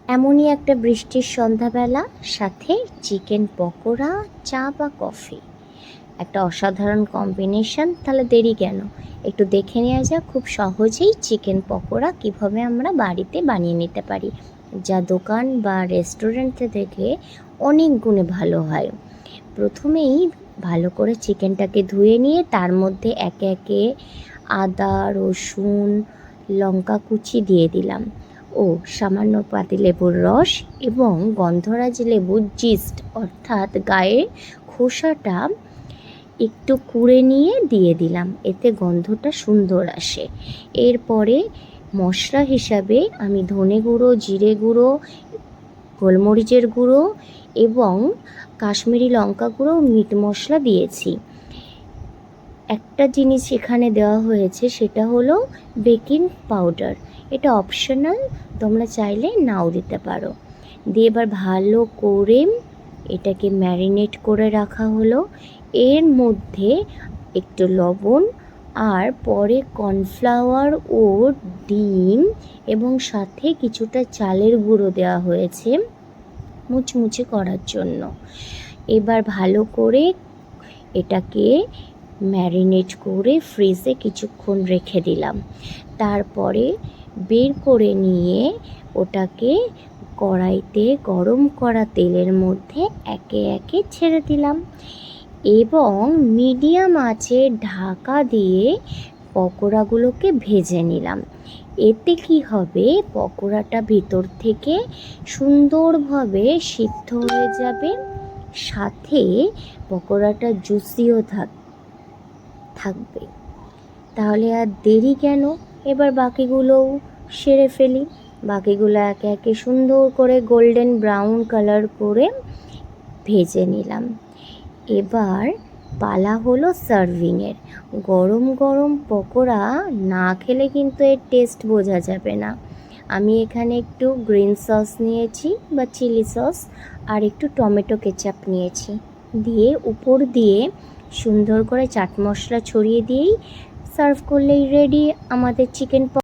এমনই একটা বৃষ্টির সন্ধ্যাবেলা, সাথে চিকেন পকোড়া, চা বা কফি, একটা অসাধারণ কম্বিনেশন। তাহলে দেরি কেন, একটু দেখে নেওয়া যাক খুব সহজেই চিকেন পকোড়া কিভাবে আমরা বাড়িতে বানিয়ে নিতে পারি, যা দোকান বা রেস্টুরেন্ট থেকে অনেক গুণে ভালো হয়। প্রথমেই ভালো করে চিকেনটাকে ধুয়ে নিয়ে তার মধ্যে একে একে আদা, রসুন, লঙ্কা কুচি দিয়ে দিলাম ও সামান্য পাতিলেবুর রস এবং গন্ধরাজ লেবুর জিস্ট অর্থাৎ গায়ের খোসাটা একটু কুড়ে নিয়ে দিয়ে দিলাম, এতে গন্ধটা সুন্দর আসে। এরপরে মশলা হিসাবে আমি ধনে গুঁড়ো, জিরে গুঁড়ো, গোলমরিচের গুঁড়ো এবং কাশ্মীরি লঙ্কা গুঁড়ো, মিট মশলা দিয়েছি। একটা জিনিস এখানে দেওয়া হয়েছে, সেটা হলো বেকিং পাউডার। এটা অপশনাল, তোমরা চাইলে নাও দিতে পারো। দিয়ে এবার ভালো করে এটাকে ম্যারিনেট করে রাখা হলো। এর মধ্যে একটু লবণ আর পরে কর্নফ্লাওয়ার ও ডিম এবং সাথে কিছুটা চালের গুঁড়ো দেওয়া হয়েছে মুচমুচে করার জন্য। এবার ভালো করে এটাকে ম্যারিনেট করে ফ্রিজে কিছুক্ষণ রেখে দিলাম। তারপরে বের করে নিয়ে ওটাকে কড়াইতে গরম করা তেলের মধ্যে একে একে ছেড়ে দিলাম এবং মিডিয়াম আঁচে ঢাকা দিয়ে পকোড়াগুলোকে ভেজে নিলাম। এতে কি হবে, পকোড়াটা ভিতর থেকে সুন্দরভাবে সিদ্ধ হয়ে যাবে, সাথে পকোড়াটা জুসিও থাকবে। তাহলে আর দেরি কেন, এবার বাকিগুলোও সেরে ফেলি। বাকিগুলো একে একে সুন্দর করে গোল্ডেন ব্রাউন কালার করে ভেজে নিলাম। এবার পালা হলো সার্ভিংয়ের। গরম গরম পকোড়া না খেলে কিন্তু এর টেস্ট বোঝা যাবে না। আমি এখানে একটু গ্রিন সস নিয়েছি বা চিলি সস আর একটু টমেটো কেচাপ নিয়েছি, দিয়ে উপর দিয়ে সুন্দর করে চাট মশলা ছড়িয়ে দিয়েই সার্ভ করলেই রেডি আমাদের চিকেন